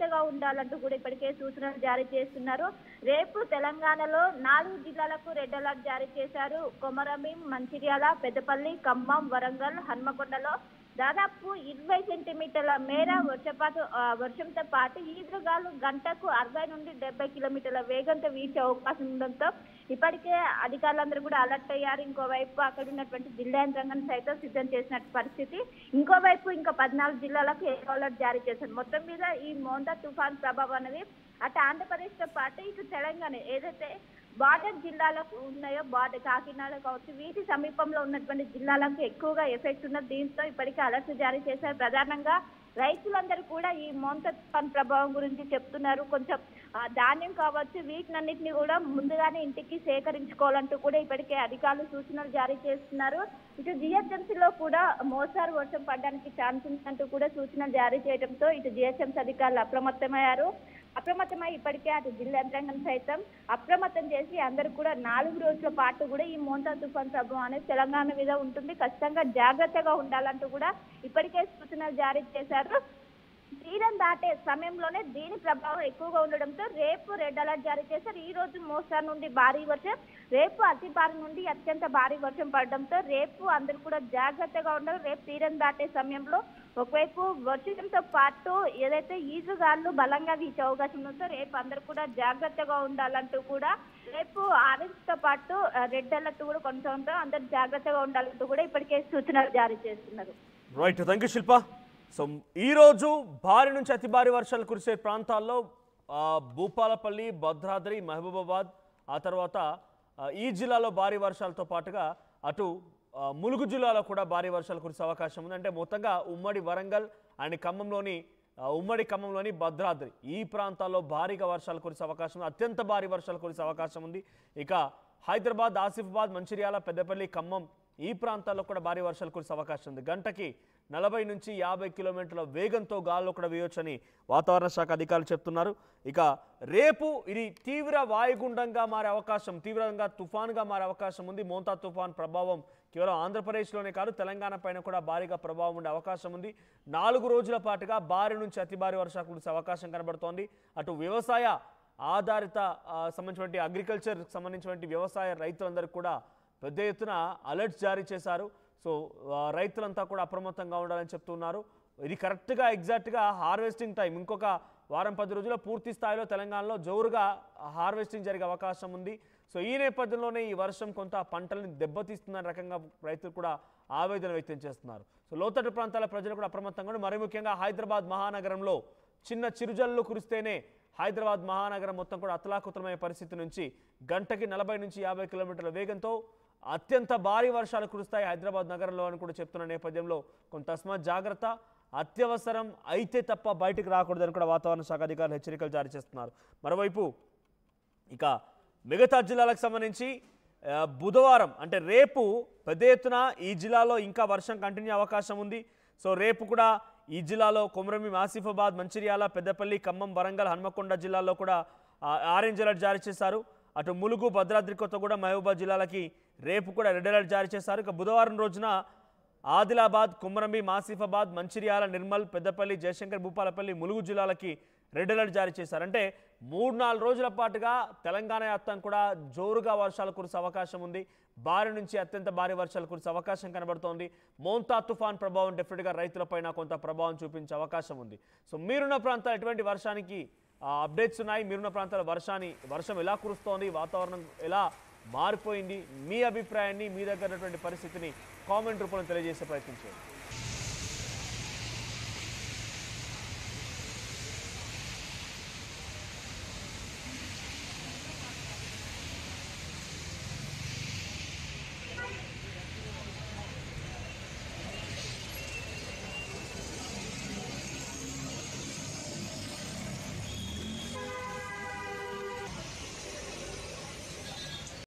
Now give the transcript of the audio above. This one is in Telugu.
జాగ్రత్తగా ఉండాలంటూ కూడా ఇప్పటికే సూచనలు జారీ చేస్తున్నారు. రేపు తెలంగాణలో 4 జిల్లాలకు రెడ్ అలర్ట్ జారీ చేశారు. కొమరంభీం, మంచిర్యాల, పెద్దపల్లి, ఖమ్మం, వరంగల్, హన్మకొండలో దాదాపు 20 సెంటీమీటర్ల మేర వర్షంతో పాటు ఈదురుగాలు గంటకు 60 నుండి 70 కిలోమీటర్ల వేగంతో వీచే అవకాశం ఉండడంతో ఇప్పటికే అధికారులందరూ కూడా అలర్ట్ అయ్యారు. ఇంకోవైపు అక్కడ ఉన్నటువంటి జిల్లా యంత్రాంగాన్ని సైతం సిద్ధం చేసిన పరిస్థితి. ఇంకోవైపు ఇంకా 14 జిల్లాలకు ఎల్లో అలర్ట్ జారీ చేశారు. మొత్తం మీద ఈ మోంతా తుఫాన్ ప్రభావం అనేది అటు ఆంధ్రప్రదేశ్ తో పాటు ఇటు తెలంగాణ ఏదైతే బార్డర్ జిల్లాలకు ఉన్నాయో, బార్డర్ కాకినాడ కావచ్చు, వీటి సమీపంలో ఉన్నటువంటి జిల్లాలకు ఎక్కువగా ఎఫెక్ట్ ఉన్నది. దీంతో ఇప్పటికే అలర్ట్ జారీ చేశారు. ప్రధానంగా రైతులందరూ కూడా ఈ మోంతా తుఫాన్ ప్రభావం గురించి చెప్తున్నారు. కొంచెం ధాన్యం కావచ్చు, వీటినన్నింటినీ కూడా ముందుగానే ఇంటికి సేకరించుకోవాలంటూ కూడా ఇప్పటికే అధికారులు సూచనలు జారీ చేస్తున్నారు. ఇటు జిహెచ్ఎంసీలో కూడా మోస్తారు వర్షం పడడానికి ఛాన్స్ ఉందంటూ కూడా సూచనలు జారీ చేయడంతో ఇటు జిహెచ్ఎంసీ అధికారులు అప్రమత్తమై ఇప్పటికే అటు జిల్లా యంత్రాంగం సైతం అప్రమత్తం చేసి అందరూ కూడా 4 రోజుల పాటు కూడా ఈ మోంతా తుఫాన్ ప్రభావం అనేది తెలంగాణ మీద ఉంటుంది. ఖచ్చితంగా జాగ్రత్తగా ఉండాలంటూ కూడా ఇప్పటికే సూచనలు జారీ చేశారు. తీరం దాటే సమయంలోనే దీని ప్రభావం ఎక్కువగా ఉండడంతో రేపు రెడ్ అలర్ట్ జారీ చేశారు. ఈ రోజు మోస్తారు నుండి భారీ వర్షం, రేపు అతి భారీ నుండి అత్యంత భారీ వర్షం పడడంతో రేపు అందరూ కూడా జాగ్రత్తగా ఉండాలి. రేపు తీరం దాటే సమయంలో ఒకవైపు వర్షంతో పాటు ఏదైతే ఈదురుగాలు బలంగా వీచే అవకాశం ఉందో రేపు అందరూ కూడా జాగ్రత్తగా ఉండాలంటూ కూడా రేపు ఆరెంజ్ తో పాటు రెడ్ అలర్ట్ కూడా కొనసాగుతాం. అందరూ జాగ్రత్తగా ఉండాలంటూ కూడా ఇప్పటికే సూచనలు జారీ చేస్తున్నారు. Right, thank you Shilpa. So ఈరోజు భారీ నుంచి అతి భారీ వర్షాలు కురిసే ప్రాంతాల్లో భూపాలపల్లి, భద్రాద్రి, మహబూబాబాద్, ఆ తర్వాత ఈ జిల్లాలో భారీ వర్షాలతో పాటుగా అటు ములుగు జిల్లాలో కూడా భారీ వర్షాలు కురిసే అవకాశం ఉంది. అంటే మొత్తంగా ఉమ్మడి వరంగల్ అండ్ ఖమ్మంలోని భద్రాద్రి ఈ ప్రాంతాల్లో భారీగా వర్షాలు కురిసే అవకాశం ఉంది. అత్యంత భారీ వర్షాలు కురిసే అవకాశం ఉంది. ఇక హైదరాబాద్, ఆసిఫాబాద్, మంచిర్యాల, పెద్దపల్లి, ఖమ్మం ఈ ప్రాంతాల్లో కూడా భారీ వర్షాలు కురిసే అవకాశం ఉంది. గంటకి 40 నుంచి 50 కిలోమీటర్ల వేగంతో గాల్లో కూడా వేయొచ్చని వాతావరణ శాఖ అధికారులు చెప్తున్నారు. ఇక రేపు ఇది తీవ్ర వాయుగుండంగా మారే అవకాశం, తీవ్రంగా తుఫాన్గా మారే అవకాశం ఉంది. మోంతా తుఫాన్ ప్రభావం కేవలం ఆంధ్రప్రదేశ్లోనే కాదు తెలంగాణ పైన కూడా భారీగా ప్రభావం ఉండే అవకాశం ఉంది. 4 రోజుల పాటుగా భారీ నుంచి అతి భారీ వర్షాలు కురిసే అవకాశం కనబడుతోంది. అటు వ్యవసాయ ఆధారిత సంబంధించినటువంటి అగ్రికల్చర్ సంబంధించినటువంటి వ్యవసాయ రైతులందరికీ కూడా పెద్ద ఎత్తున అలర్ట్స్ జారీ చేశారు. సో రైతులంతా కూడా అప్రమత్తంగా ఉండాలని చెప్తున్నారు. ఇది కరెక్ట్గా ఎగ్జాక్ట్గా హార్వెస్టింగ్ టైం. ఇంకొక వారం 10 రోజుల్లో పూర్తి స్థాయిలో తెలంగాణలో జోరుగా హార్వెస్టింగ్ జరిగే అవకాశం ఉంది. సో ఈ నేపథ్యంలోనే ఈ వర్షం కొంత పంటల్ని దెబ్బతీస్తున్న రకంగా రైతులు కూడా ఆవేదన వ్యక్తం చేస్తున్నారు. సో లోతట్టు ప్రాంతాల ప్రజలు కూడా అప్రమత్తంగా మరి ముఖ్యంగా హైదరాబాద్ మహానగరంలో చిన్న చిరుజల్లు కురిస్తేనే హైదరాబాద్ మహానగరం మొత్తం కూడా అతలాకుతలమయ్యే పరిస్థితి నుంచి గంటకి 40 నుంచి 50 కిలోమీటర్ల వేగంతో అత్యంత భారీ వర్షాలు కురుస్తాయి హైదరాబాద్ నగరంలో అని కూడా చెప్తున్న నేపథ్యంలో కొంత తస్మాత్ జాగ్రత్త, అత్యవసరం అయితే తప్ప బయటికి రాకూడదని కూడా వాతావరణ శాఖ అధికారులు హెచ్చరికలు జారీ చేస్తున్నారు. మరోవైపు ఇక మిగతా జిల్లాలకు సంబంధించి బుధవారం అంటే రేపు పెద్ద ఎత్తున ఈ జిల్లాలో ఇంకా వర్షం కంటిన్యూ అవకాశం ఉంది. సో రేపు కూడా ఈ జిల్లాలో కొమరంభీం, ఆసిఫాబాద్, మంచిర్యాల, పెద్దపల్లి, ఖమ్మం, వరంగల్, హన్మకొండ జిల్లాల్లో కూడా ఆరెంజ్ అలర్ట్ జారీ చేశారు. అటు ములుగు, భద్రాద్రి, కొత్తగూడెం, మహబూబాబాద్ జిల్లాలకి రేపు కూడా రెడ్ అలర్ట్ జారీ చేశారు. ఇక బుధవారం రోజున ఆదిలాబాద్, కొమరంభీం, ఆసిఫాబాద్, మంచిర్యాల, నిర్మల్, పెద్దపల్లి, జయశంకర్, భూపాలపల్లి, ములుగు జిల్లాలకి రెడ్ అలర్ట్ జారీ చేశారు. అంటే 3-4 రోజుల పాటుగా తెలంగాణ వ్యాప్తం కూడా జోరుగా వర్షాలు కురిసే అవకాశం ఉంది. భారీ నుంచి అత్యంత భారీ వర్షాలు కురిసే అవకాశం కనబడుతోంది. మోంతా తుఫాన్ ప్రభావం డెఫినెట్గా రైతులపైన కొంత ప్రభావం చూపించే అవకాశం ఉంది. సో మీరున్న ప్రాంతాలు ఎటువంటి వర్షానికి అప్డేట్స్ ఉన్నాయి, మీరున్న ప్రాంతాల వర్షం ఎలా కురుస్తోంది, వాతావరణం ఎలా మారిపోయింది, మీ అభిప్రాయాన్ని, మీ దగ్గర ఉన్నటువంటి పరిస్థితిని కామెంట్ రూపంలో తెలియజేసే ప్రయత్నం చేయండి.